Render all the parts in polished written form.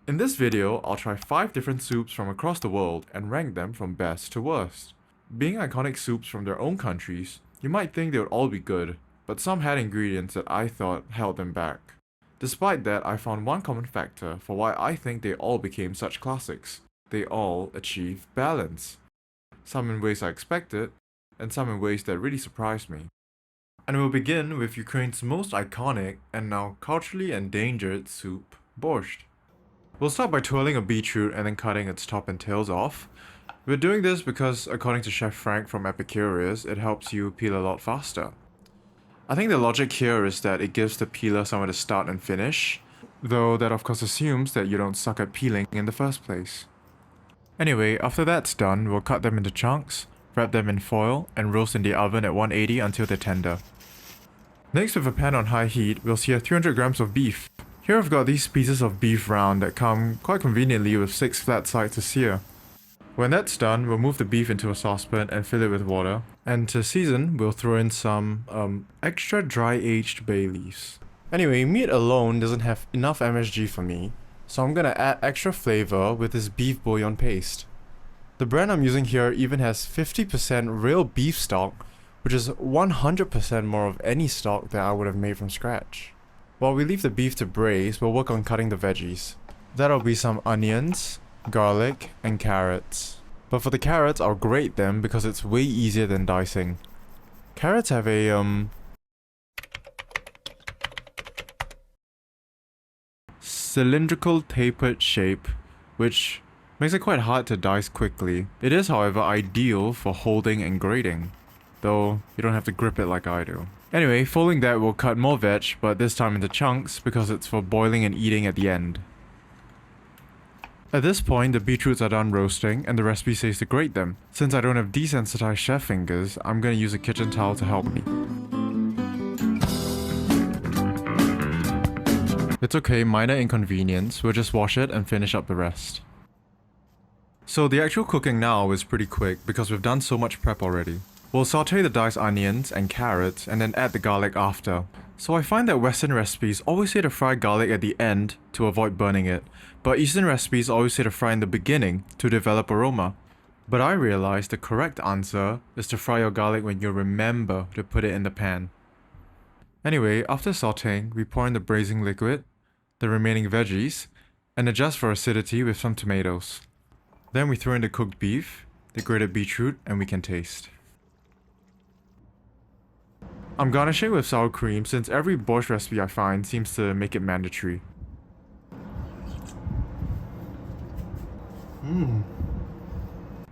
In this video, I'll try 5 different soups from across the world and rank them from best to worst. Being iconic soups from their own countries, you might think they would all be good, but some had ingredients that I thought held them back. Despite that, I found one common factor for why I think they all became such classics. They all achieve balance. Some in ways I expected, and some in ways that really surprised me. And we'll begin with Ukraine's most iconic and now culturally endangered soup, Borscht. We'll start by twirling a beetroot and then cutting its top and tails off. We're doing this because, according to Chef Frank from Epicurious, it helps you peel a lot faster. I think the logic here is that it gives the peeler somewhere to start and finish, though that of course assumes that you don't suck at peeling in the first place. Anyway, after that's done, we'll cut them into chunks, wrap them in foil, and roast in the oven at 180 until they're tender. Next, with a pan on high heat, we'll sear 300 grams of beef. Here I've got these pieces of beef round that come quite conveniently with 6 flat sides to sear. When that's done, we'll move the beef into a saucepan and fill it with water. And to season, we'll throw in some extra dry aged bay leaves. Anyway, meat alone doesn't have enough MSG for me, so I'm gonna add extra flavor with this beef bouillon paste. The brand I'm using here even has 50% real beef stock, which is 100% more of any stock that I would have made from scratch. While we leave the beef to braise, we'll work on cutting the veggies. That'll be some onions, garlic, and carrots. But for the carrots, I'll grate them because it's way easier than dicing. Carrots have a cylindrical tapered shape, which makes it quite hard to dice quickly. It is, however, ideal for holding and grating, though you don't have to grip it like I do. Anyway, following that, we'll cut more veg, but this time into chunks because it's for boiling and eating at the end. At this point, the beetroots are done roasting, and the recipe says to grate them. Since I don't have desensitized chef fingers, I'm gonna use a kitchen towel to help me. It's okay, minor inconvenience, we'll just wash it and finish up the rest. So the actual cooking now is pretty quick because we've done so much prep already. We'll saute the diced onions and carrots and then add the garlic after. So I find that Western recipes always say to fry garlic at the end to avoid burning it, but Eastern recipes always say to fry in the beginning to develop aroma. But I realized the correct answer is to fry your garlic when you remember to put it in the pan. Anyway, after sauteing, we pour in the braising liquid, the remaining veggies, and adjust for acidity with some tomatoes. Then we throw in the cooked beef, the grated beetroot, and we can taste. I'm garnishing with sour cream since every Borscht recipe I find seems to make it mandatory.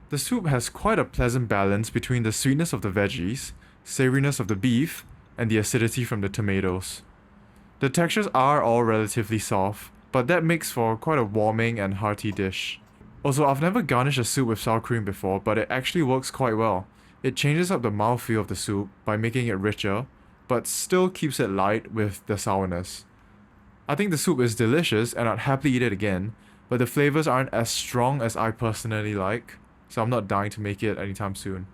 The soup has quite a pleasant balance between the sweetness of the veggies, savouriness of the beef, and the acidity from the tomatoes. The textures are all relatively soft, but that makes for quite a warming and hearty dish. Also, I've never garnished a soup with sour cream before, but it actually works quite well. It changes up the mouthfeel of the soup by making it richer, but still keeps it light with the sourness. I think the soup is delicious and I'd happily eat it again, but the flavors aren't as strong as I personally like, so I'm not dying to make it anytime soon.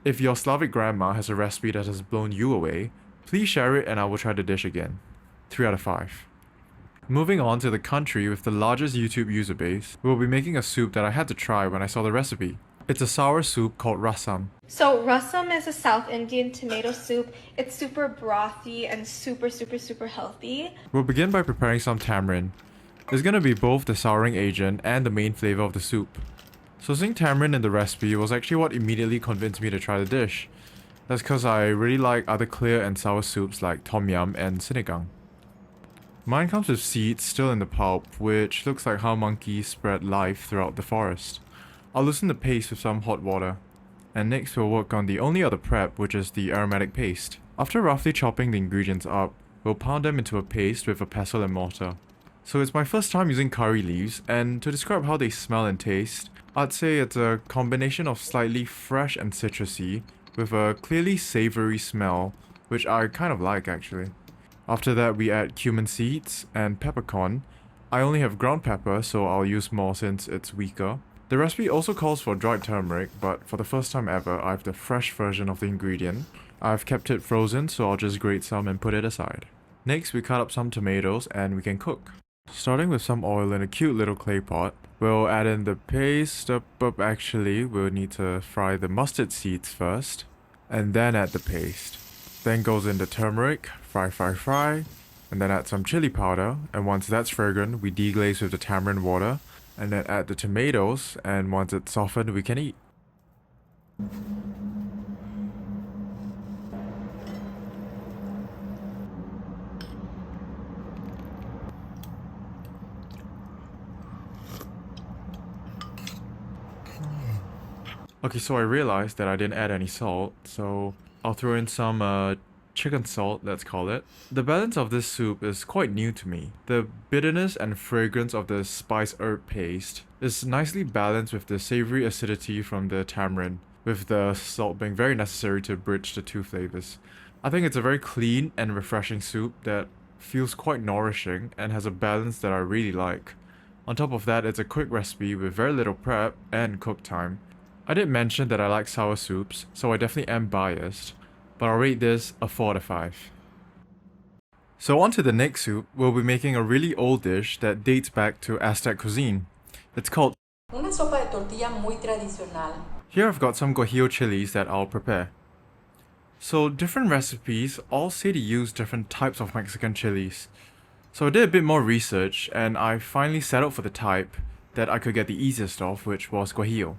If your Slavic grandma has a recipe that has blown you away, please share it and I will try the dish again. 3 out of 5. Moving on to the country with the largest YouTube user base, we'll be making a soup that I had to try when I saw the recipe. It's a sour soup called Rasam. So Rasam is a South Indian tomato soup. It's super brothy and super healthy. We'll begin by preparing some tamarind. It's gonna be both the souring agent and the main flavor of the soup. So seeing tamarind in the recipe was actually what immediately convinced me to try the dish. That's because I really like other clear and sour soups like tom yum and sinigang. Mine comes with seeds still in the pulp, which looks like how monkeys spread life throughout the forest. I'll loosen the paste with some hot water. And next we'll work on the only other prep, which is the aromatic paste. After roughly chopping the ingredients up, we'll pound them into a paste with a pestle and mortar. So it's my first time using curry leaves, and to describe how they smell and taste, I'd say it's a combination of slightly fresh and citrusy, with a clearly savoury smell, which I kind of like actually. After that we add cumin seeds and peppercorn. I only have ground pepper, so I'll use more since it's weaker. The recipe also calls for dried turmeric, but for the first time ever, I have the fresh version of the ingredient. I've kept it frozen, so I'll just grate some and put it aside. Next, we cut up some tomatoes and we can cook. Starting with some oil in a cute little clay pot, we'll add in the paste, but actually we'll need to fry the mustard seeds first, and then add the paste. Then goes in the turmeric, fry, and then add some chili powder, and once that's fragrant, we deglaze with the tamarind water, and then add the tomatoes, and once it's softened, we can eat. Okay, so I realized that I didn't add any salt, so I'll throw in some chicken salt, let's call it. The balance of this soup is quite new to me. The bitterness and fragrance of the spice herb paste is nicely balanced with the savory acidity from the tamarind, with the salt being very necessary to bridge the two flavors. I think it's a very clean and refreshing soup that feels quite nourishing and has a balance that I really like. On top of that, it's a quick recipe with very little prep and cook time. I did mention that I like sour soups, so I definitely am biased, but I'll rate this a 4 out of 5. So on to the next soup, we'll be making a really old dish that dates back to Aztec cuisine. It's called Una sopa de tortilla muy tradicional. Here I've got some guajillo chilies that I'll prepare. So different recipes all say to use different types of Mexican chilies. So I did a bit more research and I finally settled for the type that I could get the easiest of, which was guajillo.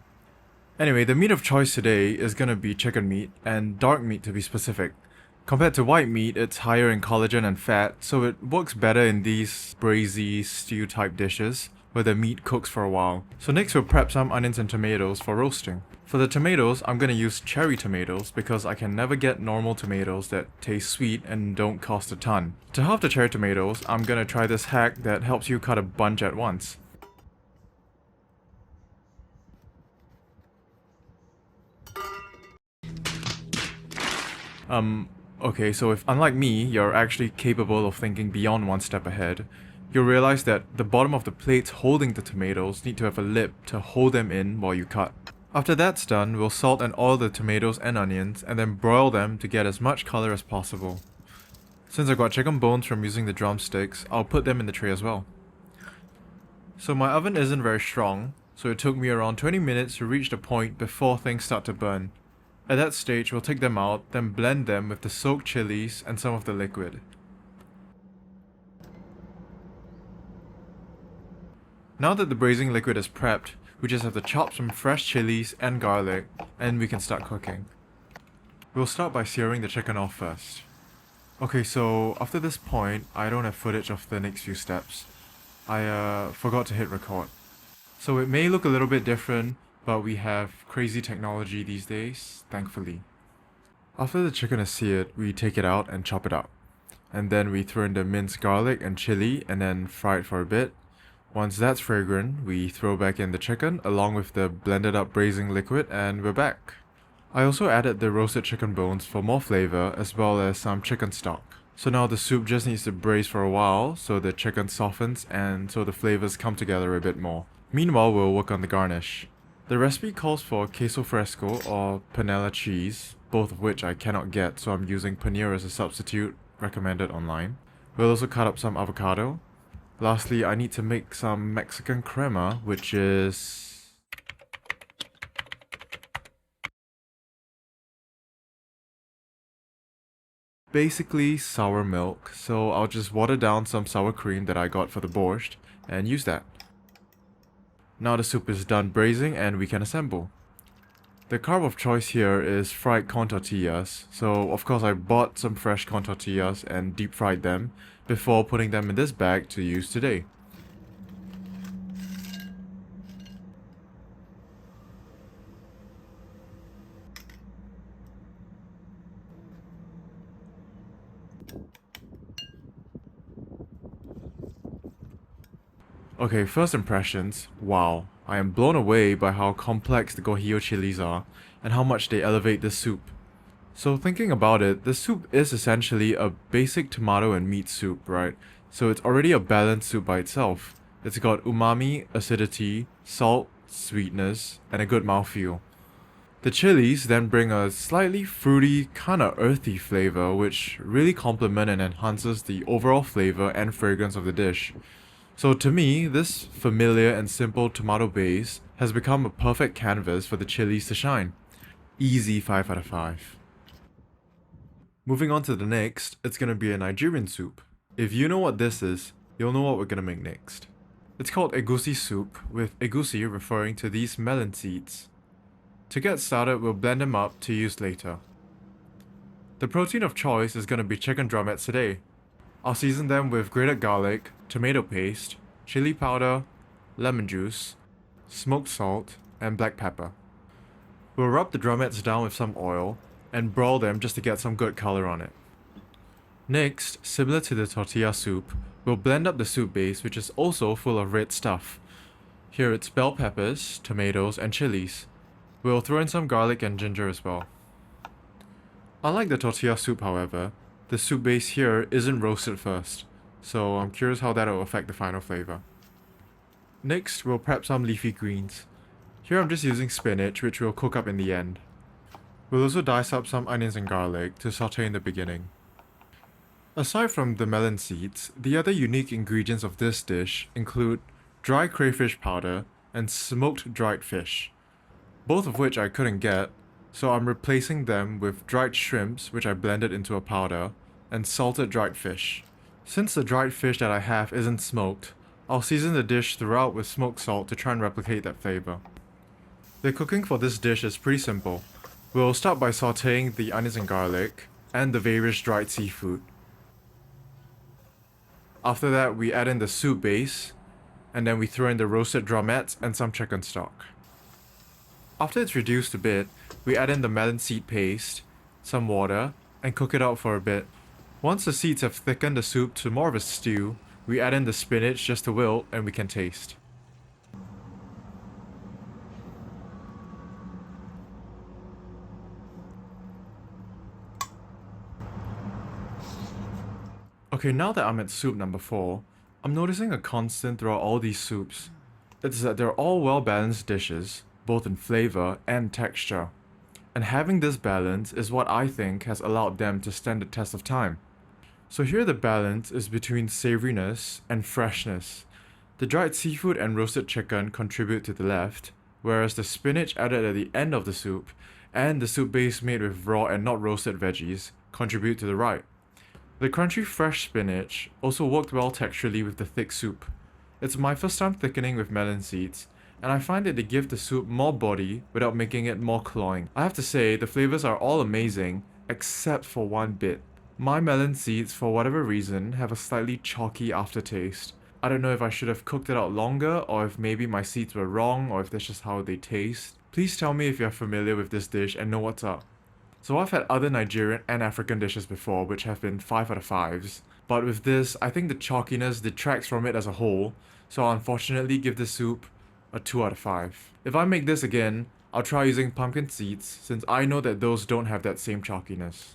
Anyway, the meat of choice today is gonna be chicken meat, and dark meat to be specific. Compared to white meat, it's higher in collagen and fat, so it works better in these braisy stew type dishes, where the meat cooks for a while. So next we'll prep some onions and tomatoes for roasting. For the tomatoes, I'm gonna use cherry tomatoes because I can never get normal tomatoes that taste sweet and don't cost a ton. To halve the cherry tomatoes, I'm gonna try this hack that helps you cut a bunch at once. Okay, so if unlike me, you're actually capable of thinking beyond one step ahead, you'll realize that the bottom of the plates holding the tomatoes need to have a lip to hold them in while you cut. After that's done, we'll salt and oil the tomatoes and onions, and then broil them to get as much color as possible. Since I got chicken bones from using the drumsticks, I'll put them in the tray as well. So my oven isn't very strong, so it took me around 20 minutes to reach the point before things start to burn. At that stage, we'll take them out, then blend them with the soaked chilies and some of the liquid. Now that the braising liquid is prepped, we just have to chop some fresh chilies and garlic, and we can start cooking. We'll start by searing the chicken off first. Okay, so after this point, I don't have footage of the next few steps. I forgot to hit record. So it may look a little bit different, but we have crazy technology these days, thankfully. After the chicken is seared, we take it out and chop it up. And then we throw in the minced garlic and chili and then fry it for a bit. Once that's fragrant, we throw back in the chicken along with the blended up braising liquid and we're back. I also added the roasted chicken bones for more flavor as well as some chicken stock. So now the soup just needs to braise for a while so the chicken softens and so the flavors come together a bit more. Meanwhile, we'll work on the garnish. The recipe calls for queso fresco or panela cheese, both of which I cannot get, so I'm using paneer as a substitute recommended online. We'll also cut up some avocado. Lastly, I need to make some Mexican crema, which is basically sour milk, so I'll just water down some sour cream that I got for the borscht and use that. Now the soup is done braising and we can assemble. The carb of choice here is fried corn tortillas, so of course I bought some fresh corn tortillas and deep fried them before putting them in this bag to use today. Okay, first impressions. Wow, I am blown away by how complex the guajillo chilies are and how much they elevate this soup. So thinking about it, this soup is essentially a basic tomato and meat soup, right? So it's already a balanced soup by itself. It's got umami, acidity, salt, sweetness, and a good mouthfeel. The chilies then bring a slightly fruity, kinda earthy flavor which really complement and enhances the overall flavor and fragrance of the dish. So to me, this familiar and simple tomato base has become a perfect canvas for the chilies to shine. Easy 5 out of 5. Moving on to the next, it's gonna be a Nigerian soup. If you know what this is, you'll know what we're gonna make next. It's called Egusi soup, with Egusi referring to these melon seeds. To get started, we'll blend them up to use later. The protein of choice is gonna be chicken drumettes today. I'll season them with grated garlic, tomato paste, chili powder, lemon juice, smoked salt, and black pepper. We'll rub the drumettes down with some oil and broil them just to get some good color on it. Next, similar to the tortilla soup, we'll blend up the soup base, which is also full of red stuff. Here it's bell peppers, tomatoes, and chilies. We'll throw in some garlic and ginger as well. Unlike the tortilla soup, however, the soup base here isn't roasted first, so I'm curious how that will affect the final flavor. Next, we'll prep some leafy greens. Here I'm just using spinach, which we'll cook up in the end. We'll also dice up some onions and garlic to saute in the beginning. Aside from the melon seeds, the other unique ingredients of this dish include dry crayfish powder and smoked dried fish, both of which I couldn't get, so I'm replacing them with dried shrimps, which I blended into a powder, and salted dried fish. Since the dried fish that I have isn't smoked, I'll season the dish throughout with smoked salt to try and replicate that flavor. The cooking for this dish is pretty simple. We'll start by sauteing the onions and garlic, and the various dried seafood. After that, we add in the soup base, and then we throw in the roasted drumettes and some chicken stock. After it's reduced a bit, we add in the melon seed paste, some water, and cook it out for a bit. Once the seeds have thickened the soup to more of a stew, we add in the spinach just to wilt and we can taste. Okay, now that I'm at soup number 4, I'm noticing a constant throughout all these soups. It's that they're all well-balanced dishes, both in flavor and texture. And having this balance is what I think has allowed them to stand the test of time. So here the balance is between savoriness and freshness. The dried seafood and roasted chicken contribute to the left, whereas the spinach added at the end of the soup and the soup base made with raw and not roasted veggies contribute to the right. The crunchy fresh spinach also worked well texturally with the thick soup. It's my first time thickening with melon seeds, and I find that they give the soup more body without making it more cloying. I have to say, the flavors are all amazing, except for one bit. My melon seeds, for whatever reason, have a slightly chalky aftertaste. I don't know if I should have cooked it out longer, or if maybe my seeds were wrong, or if that's just how they taste. Please tell me if you're familiar with this dish and know what's up. So I've had other Nigerian and African dishes before which have been 5 out of 5s, but with this, I think the chalkiness detracts from it as a whole, so I'll unfortunately give this soup a 2 out of 5. If I make this again, I'll try using pumpkin seeds since I know that those don't have that same chalkiness.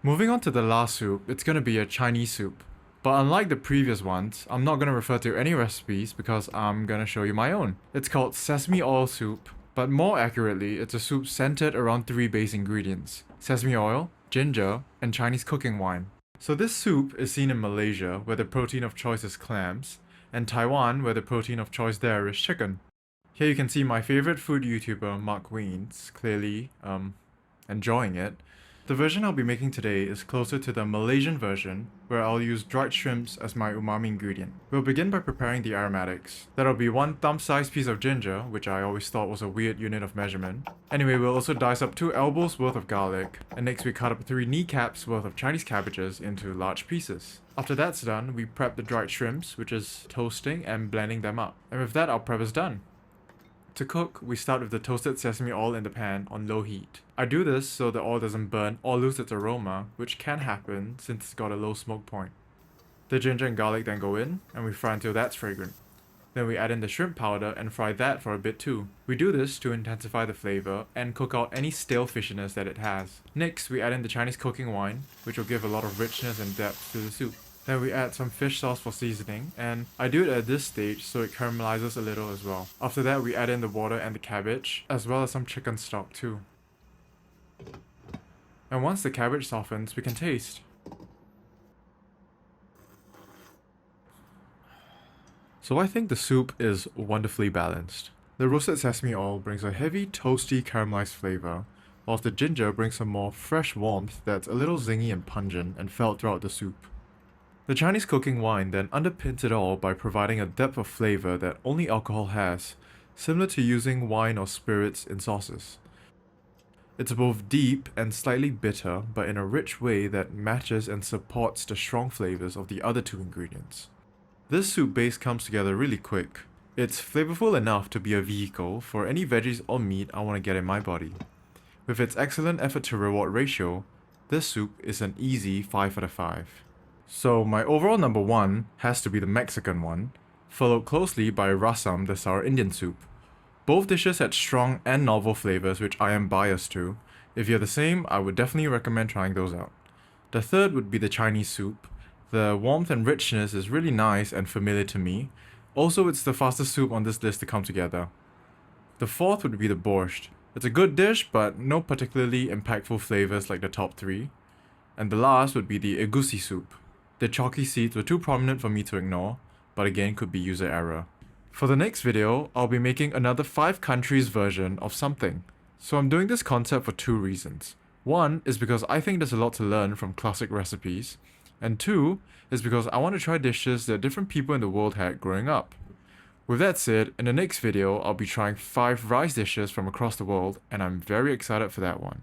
Moving on to the last soup, it's gonna be a Chinese soup. But unlike the previous ones, I'm not gonna refer to any recipes because I'm gonna show you my own. It's called sesame oil soup, but more accurately, it's a soup centered around 3 base ingredients: sesame oil, ginger, and Chinese cooking wine. So this soup is seen in Malaysia, where the protein of choice is clams, and Taiwan, where the protein of choice there is chicken. Here you can see my favorite food YouTuber, Mark Weens, clearly, enjoying it. The version I'll be making today is closer to the Malaysian version, where I'll use dried shrimps as my umami ingredient. We'll begin by preparing the aromatics. That'll be 1 thumb-sized piece of ginger, which I always thought was a weird unit of measurement. Anyway, we'll also dice up 2 elbows worth of garlic, and next we cut up 3 kneecaps worth of Chinese cabbages into large pieces. After that's done, we prep the dried shrimps, which is toasting and blending them up. And with that, our prep is done. To cook, we start with the toasted sesame oil in the pan on low heat. I do this so the oil doesn't burn or lose its aroma, which can happen since it's got a low smoke point. The ginger and garlic then go in, and we fry until that's fragrant. Then we add in the shrimp powder and fry that for a bit too. We do this to intensify the flavor and cook out any stale fishiness that it has. Next, we add in the Chinese cooking wine, which will give a lot of richness and depth to the soup. Then we add some fish sauce for seasoning, and I do it at this stage so it caramelizes a little as well. After that, we add in the water and the cabbage, as well as some chicken stock too. And once the cabbage softens, we can taste. So I think the soup is wonderfully balanced. The roasted sesame oil brings a heavy, toasty, caramelized flavor, whilst the ginger brings some more fresh warmth that's a little zingy and pungent and felt throughout the soup. The Chinese cooking wine then underpins it all by providing a depth of flavor that only alcohol has, similar to using wine or spirits in sauces. It's both deep and slightly bitter, but in a rich way that matches and supports the strong flavors of the other two ingredients. This soup base comes together really quick. It's flavorful enough to be a vehicle for any veggies or meat I want to get in my body. With its excellent effort to reward ratio, this soup is an easy 5 out of 5. So my overall number 1 has to be the Mexican one, followed closely by Rasam, the sour Indian soup. Both dishes had strong and novel flavors which I am biased to. If you're the same, I would definitely recommend trying those out. The third would be the Chinese soup. The warmth and richness is really nice and familiar to me. Also, it's the fastest soup on this list to come together. The fourth would be the Borscht. It's a good dish, but no particularly impactful flavors like the top 3. And the last would be the Egusi soup. The chalky seeds were too prominent for me to ignore, but again could be user error. For the next video, I'll be making another 5 countries version of something. So I'm doing this concept for 2 reasons. One is because I think there's a lot to learn from classic recipes, and 2 is because I want to try dishes that different people in the world had growing up. With that said, in the next video, I'll be trying 5 rice dishes from across the world, and I'm very excited for that one.